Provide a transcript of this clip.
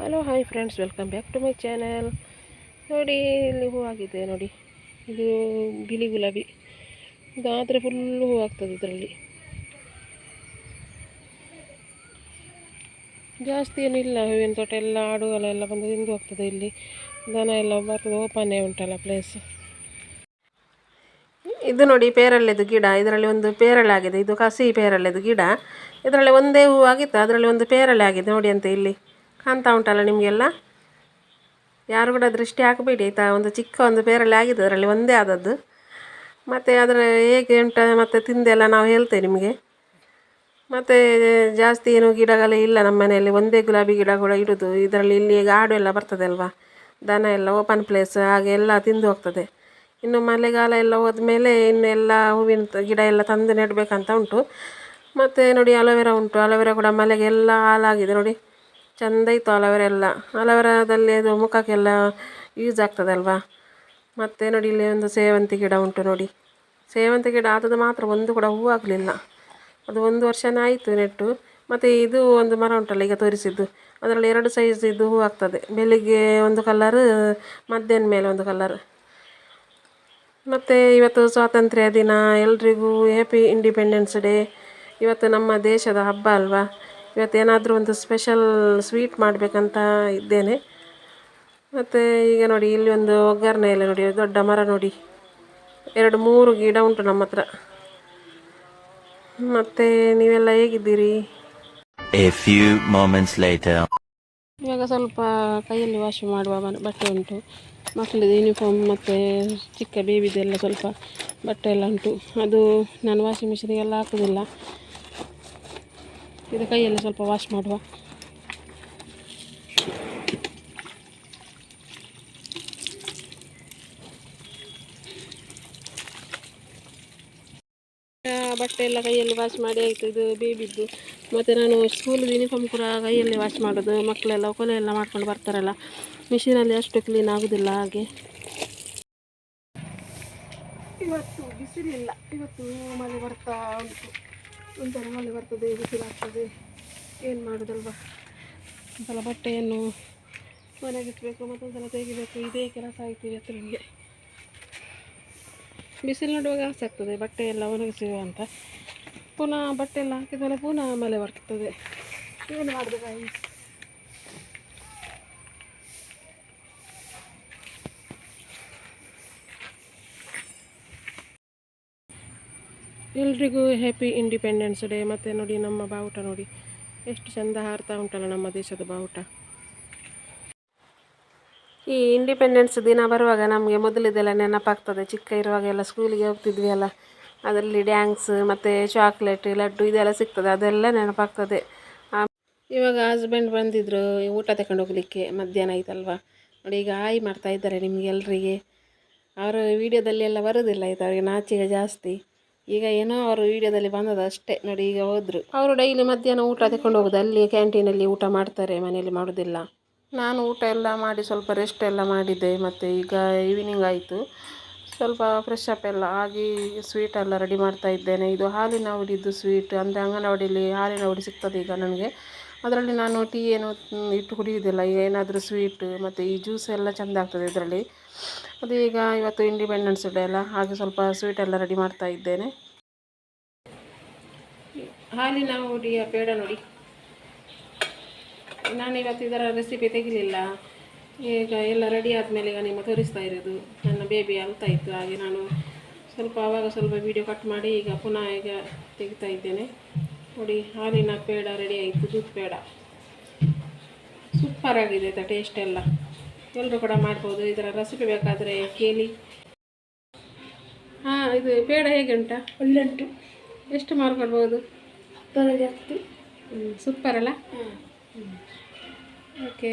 Hello hi friends, welcome back to my channel. ನೋಡಿ, ಇಲ್ಲಿ ಹೂವಾಗಿದೆ ನೋಡಿ. ಇದು ಬಿಳಿ ಗುಲಾಬಿ. ಇದಾದರೆ ಫುಲ್ಲು ಹೂ ಆಗ್ತದೆ. ಇದರಲ್ಲಿ ಜಾಸ್ತಿ ಏನಿಲ್ಲ. ಹೂವಿನ ತೋಟ ಎಲ್ಲ ಆಡುಗಳೆಲ್ಲ ಬಂದು ತಿಂದು ಹೋಗ್ತದೆ. ಇಲ್ಲಿ ದನ ಎಲ್ಲ ಬರ್ತದೆ. ಓಪನ್ನೇ ಉಂಟಲ್ಲ ಪ್ಲೇಸ್. ಇದು ನೋಡಿ, ಪೇರಳೆದು ಗಿಡ. ಇದರಲ್ಲಿ ಒಂದು ಪೇರಳೆ ಆಗಿದೆ. ಇದು ಕಸಿ ಪೇರಳೆದು ಗಿಡ. ಇದರಲ್ಲಿ ಒಂದೇ ಹೂ ಆಗಿತ್ತು, ಅದರಲ್ಲಿ ಒಂದು ಪೇರಳೆ ಆಗಿದೆ ನೋಡಿ. ಅಂತ ಇಲ್ಲಿ ಕಾಣ್ತಾ ಉಂಟಲ್ಲ ನಿಮಗೆಲ್ಲ. ಯಾರು ಕೂಡ ದೃಷ್ಟಿ ಹಾಕಬೇಡಿ ಆಯಿತಾ. ಒಂದು ಚಿಕ್ಕ ಒಂದು ಪೇರಳೆ ಆಗಿದೆ, ಅದರಲ್ಲಿ ಒಂದೇ ಆದದ್ದು. ಮತ್ತು ಅದರ ಹೇಗೆ ಉಂಟ ಮತ್ತು ತಿಂದೆಲ್ಲ ನಾವು ಹೇಳ್ತೇವೆ ನಿಮಗೆ. ಮತ್ತು ಜಾಸ್ತಿ ಏನು ಗಿಡಗಳೇ ಇಲ್ಲ ನಮ್ಮ ಮನೆಯಲ್ಲಿ. ಒಂದೇ ಗುಲಾಬಿ ಗಿಡ ಕೂಡ ಇಡೋದು. ಇದರಲ್ಲಿ ಇಲ್ಲಿ ಗಾಡು ಎಲ್ಲ ಬರ್ತದೆ ಅಲ್ವಾ, ದನ ಎಲ್ಲ ಓಪನ್ ಪ್ಲೇಸ್ ಹಾಗೆ ಎಲ್ಲ ತಿಂದು ಹೋಗ್ತದೆ. ಇನ್ನು ಮಳೆಗಾಲ ಎಲ್ಲ ಹೋದ್ಮೇಲೆ ಇನ್ನೆಲ್ಲ ಹೂವಿನ ಗಿಡ ಎಲ್ಲ ತಂದು ನೆಡಬೇಕಂತ ಉಂಟು. ಮತ್ತು ನೋಡಿ, ಅಲೋವೆರಾ ಉಂಟು. ಅಲೋವೆರಾ ಕೂಡ ಮಳೆಗೆ ಎಲ್ಲ ಹಾಳಾಗಿದೆ ನೋಡಿ. ಚೆಂದ ಇತ್ತು ಅಲೋವೆರಾ ಎಲ್ಲ. ಅಲೋವೆರಾದಲ್ಲಿ ಅದು ಮುಖಕ್ಕೆಲ್ಲ ಯೂಸ್ ಆಗ್ತದಲ್ವಾ. ಮತ್ತು ನೋಡಿ, ಇಲ್ಲಿ ಒಂದು ಸೇವಂತಿ ಗಿಡ ಉಂಟು ನೋಡಿ. ಸೇವಂತಿ ಗಿಡ ಆದದ್ದು ಮಾತ್ರ ಒಂದು ಕೂಡ ಹೂ ಆಗಲಿಲ್ಲ. ಅದು 1 ವರ್ಷನೇ ಆಯಿತು ನೆಟ್ಟು. ಮತ್ತು ಇದು ಒಂದು ಮರ ಉಂಟಲ್ಲ ಈಗ ತೋರಿಸಿದ್ದು, ಅದರಲ್ಲಿ 2 ಸೈಜ್ ಇದು ಹೂ ಆಗ್ತದೆ. ಬೆಳಿಗ್ಗೆ ಒಂದು ಕಲರ್, ಮಧ್ಯಾಹ್ನ ಮೇಲೆ ಒಂದು ಕಲರ್. ಮತ್ತು ಇವತ್ತು ಸ್ವಾತಂತ್ರ್ಯ ದಿನ. ಎಲ್ರಿಗೂ ಹ್ಯಾಪಿ ಇಂಡಿಪೆಂಡೆನ್ಸ್ ಡೇ. ಇವತ್ತು ನಮ್ಮ ದೇಶದ ಹಬ್ಬ ಅಲ್ವಾ. ಇವತ್ತು ಏನಾದರೂ ಒಂದು ಸ್ಪೆಷಲ್ ಸ್ವೀಟ್ ಮಾಡಬೇಕಂತ ಇದ್ದೇನೆ. ಮತ್ತು ಈಗ ನೋಡಿ, ಇಲ್ಲಿ ಒಂದು ಒಗ್ಗರಣೆ ಎಲೆ ನೋಡಿ, ದೊಡ್ಡ ಮರ ನೋಡಿ. 2-3 ಗಿಡ ಉಂಟು ನಮ್ಮ ಹತ್ರ. ಮತ್ತು ನೀವೆಲ್ಲ ಹೇಗಿದ್ದೀರಿ? ಇವಾಗ ಸ್ವಲ್ಪ ಕೈಯಲ್ಲಿ ವಾಶ್ ಮಾಡುವ ಬಟ್ಟೆ ಉಂಟು. ಮಕ್ಕಳದ್ದು ಯೂನಿಫಾರ್ಮ್ ಮತ್ತು ಚಿಕ್ಕ ಬೇಬಿದೆಲ್ಲ ಸ್ವಲ್ಪ ಬಟ್ಟೆ ಎಲ್ಲ ಉಂಟು. ಅದು ನಾನು ವಾಷಿಂಗ್ ಮಿಷಿನಿಗೆಲ್ಲ ಹಾಕೋದಿಲ್ಲ. ಇದು ಕೈಯಲ್ಲಿ ಸ್ವಲ್ಪ ವಾಶ್ ಮಾಡುವ. ಬಟ್ಟೆ ಎಲ್ಲ ಕೈಯಲ್ಲಿ ವಾಶ್ ಮಾಡಿ ಆಯಿತು. ಇದು ಬೇಬಿದ್ದು. ಮತ್ತು ನಾನು ಸ್ಕೂಲಿದ್ದು ಯೂನಿಫಾರ್ಮ್ ಕೂಡ ಕೈಯಲ್ಲಿ ವಾಶ್ ಮಾಡೋದು. ಮಕ್ಕಳೆಲ್ಲ ಕೊಲೆ ಎಲ್ಲ ಮಾಡ್ಕೊಂಡು ಬರ್ತಾರಲ್ಲ, ಮಿಷಿನಲ್ಲಿ ಅಷ್ಟು ಕ್ಲೀನ್ ಆಗೋದಿಲ್ಲ. ಹಾಗೆ ಇವತ್ತು ಬಿಸಿಲಿಲ್ಲ. ಇವತ್ತು ಮಳೆ ಬರ್ತಾ ಉಂಟು. ಒಂಥರ ಮಳೆ ಬರ್ತದೆ, ಬಿಸಿಲಾಗ್ತದೆ. ಏನು ಮಾಡೋದಲ್ವ. ಒಂದ್ಸಲ ಬಟ್ಟೆಯನ್ನು ಮನೆಗಿಟ್ಬೇಕು, ಮತ್ತೊಂದ್ಸಲ ತೆಗಿಬೇಕು. ಇದೇ ಕೆಲಸ ಆಯಿತು ಇವತ್ತು ನನಗೆ. ಬಿಸಿಲು ನೋಡುವಾಗ ಆಸೆ ಆಗ್ತದೆ ಬಟ್ಟೆ ಎಲ್ಲ ಒಣಗಿಸುವ ಅಂತ. ಪುನಃ ಬಟ್ಟೆ ಎಲ್ಲ ಹಾಕಿದ್ಮೇಲೆ ಪುನಃ ಮಳೆ ಬರ್ತದೆ. ಏನು ಮಾಡಬೇಕಾಗಿ. ಎಲ್ರಿಗೂ ಹ್ಯಾಪಿ ಇಂಡಿಪೆಂಡೆನ್ಸ್ ಡೇ. ಮತ್ತು ನೋಡಿ, ನಮ್ಮ ಬಾವುಟ ನೋಡಿ ಎಷ್ಟು ಚೆಂದ ಹಾರ್ತಾ ಉಂಟಲ್ಲ ನಮ್ಮ ದೇಶದ ಬಾವುಟ. ಈ ಇಂಡಿಪೆಂಡೆನ್ಸ್ ದಿನ ಬರುವಾಗ ನಮಗೆ ಮೊದಲಿದೆಲ್ಲ ನೆನಪಾಗ್ತದೆ. ಚಿಕ್ಕ ಇರುವಾಗ ಎಲ್ಲ ಸ್ಕೂಲಿಗೆ ಹೋಗ್ತಿದ್ವಿ ಅಲ್ಲ, ಅದರಲ್ಲಿ ಡ್ಯಾನ್ಸ್ ಮತ್ತು ಚಾಕ್ಲೇಟ್, ಲಡ್ಡು ಇದೆಲ್ಲ ಸಿಗ್ತದೆ. ಅದೆಲ್ಲ ನೆನಪಾಗ್ತದೆ. ಇವಾಗ ಹಸ್ಬೆಂಡ್ ಬಂದಿದ್ದರು ಊಟ ತಗೊಂಡು ಹೋಗಲಿಕ್ಕೆ. ಮಧ್ಯಾಹ್ನ ಆಯ್ತಲ್ವ ನೋಡಿ. ಈಗ ಹಾಯ್ ಮಾಡ್ತಾ ಇದ್ದಾರೆ ನಿಮಗೆ ಎಲ್ರಿಗೆ. ಅವರು ವೀಡಿಯೋದಲ್ಲಿ ಎಲ್ಲ ಬರೋದಿಲ್ಲ ಆಯಿತು. ಅವರಿಗೆ ನಾಚಿಕೆ ಜಾಸ್ತಿ. ಈಗ ಏನೋ ಅವರು ವೀಡಿಯೋದಲ್ಲಿ ಬಂದದ್ದು ಅಷ್ಟೇ ನೋಡಿ. ಈಗ ಹೋದರು. ಅವರು ಡೈಲಿ ಮಧ್ಯಾಹ್ನ ಊಟ ತಗೊಂಡು ಹೋಗೋದು. ಅಲ್ಲಿ ಕ್ಯಾಂಟೀನಲ್ಲಿ ಊಟ ಮಾಡ್ತಾರೆ, ಮನೆಯಲ್ಲಿ ಮಾಡೋದಿಲ್ಲ. ನಾನು ಊಟ ಎಲ್ಲ ಮಾಡಿ ಸ್ವಲ್ಪ ರೆಸ್ಟ್ ಎಲ್ಲ ಮಾಡಿದ್ದೆ. ಮತ್ತು ಈಗ ಈವ್ನಿಂಗ್ ಆಯಿತು. ಸ್ವಲ್ಪ ಫ್ರೆಶ್ ಅಪ್ ಎಲ್ಲ ಆಗಿ ಸ್ವೀಟೆಲ್ಲ ರೆಡಿ ಮಾಡ್ತಾ ಇದ್ದೇನೆ. ಇದು ಹಾಲಿನ ಹುಡಿದು ಸ್ವೀಟ್. ಅಂದರೆ ಅಂಗನವಾಡಿಯಲ್ಲಿ ಹಾಲಿನ ಹುಡಿ ಸಿಗ್ತದೆ ಈಗ ನನಗೆ. ಅದರಲ್ಲಿ ನಾನು ಟೀ ಏನು ಇಟ್ಟು ಕುಡಿಯೋದಿಲ್ಲ. ಈಗ ಏನಾದರೂ ಸ್ವೀಟ್ ಮತ್ತು ಈ ಜ್ಯೂಸ್ ಎಲ್ಲ ಚೆಂದ ಆಗ್ತದೆ ಇದರಲ್ಲಿ. ಅದು ಈಗ ಇವತ್ತು ಇಂಡಿಪೆಂಡೆನ್ಸ್ ಡೇ ಅಲ್ಲ, ಹಾಗೆ ಸ್ವಲ್ಪ ಸ್ವೀಟೆಲ್ಲ ರೆಡಿ ಮಾಡ್ತಾ ಇದ್ದೇನೆ. ಹಾಲಿನ ಹುಡಿಯ ಪೇಡ ನೋಡಿ. ನಾನು ಇವತ್ತು ಇದರ ರೆಸಿಪಿ ತೆಗಿಲಿಲ್ಲ. ಈಗ ಎಲ್ಲ ರೆಡಿ ಆದಮೇಲೆ ಈಗ ನಿಮ್ಮ ತೋರಿಸ್ತಾ ಇರೋದು. ನನ್ನ ಬೇಬಿ ಅಳ್ತಾ ಇತ್ತು, ಹಾಗೆ ನಾನು ಆವಾಗ ಸ್ವಲ್ಪ ವೀಡಿಯೋ ಕಟ್ ಮಾಡಿ ಈಗ ಪುನಃ ಈಗ ತೆಗಿತಾ ಇದ್ದೇನೆ ನೋಡಿ. ಹಾಲಿನ ಪೇಡ ರೆಡಿ ಆಯಿತು. ದೂದ್ ಪೇಡ ಸೂಪರ್ ಆಗಿದೆ ಆಯಿತಾ. ಟೇಸ್ಟ್ ಎಲ್ಲ ಎಲ್ಲರೂ ಕೂಡ ಮಾಡ್ಬೋದು. ಇದರ ರೆಸಿಪಿ ಬೇಕಾದರೆ ಕೇಳಿ. ಹಾಂ, ಇದು ಪೇಡ ಹೇಗೆ ಉಂಟಾ? ಒಳ್ಳೆ ಉಂಟು. ಎಷ್ಟು ಮಾಡ್ಕೊಳ್ಬೋದು? 10 ಸೂಪರ್ ಅಲ್ಲ? ಓಕೆ.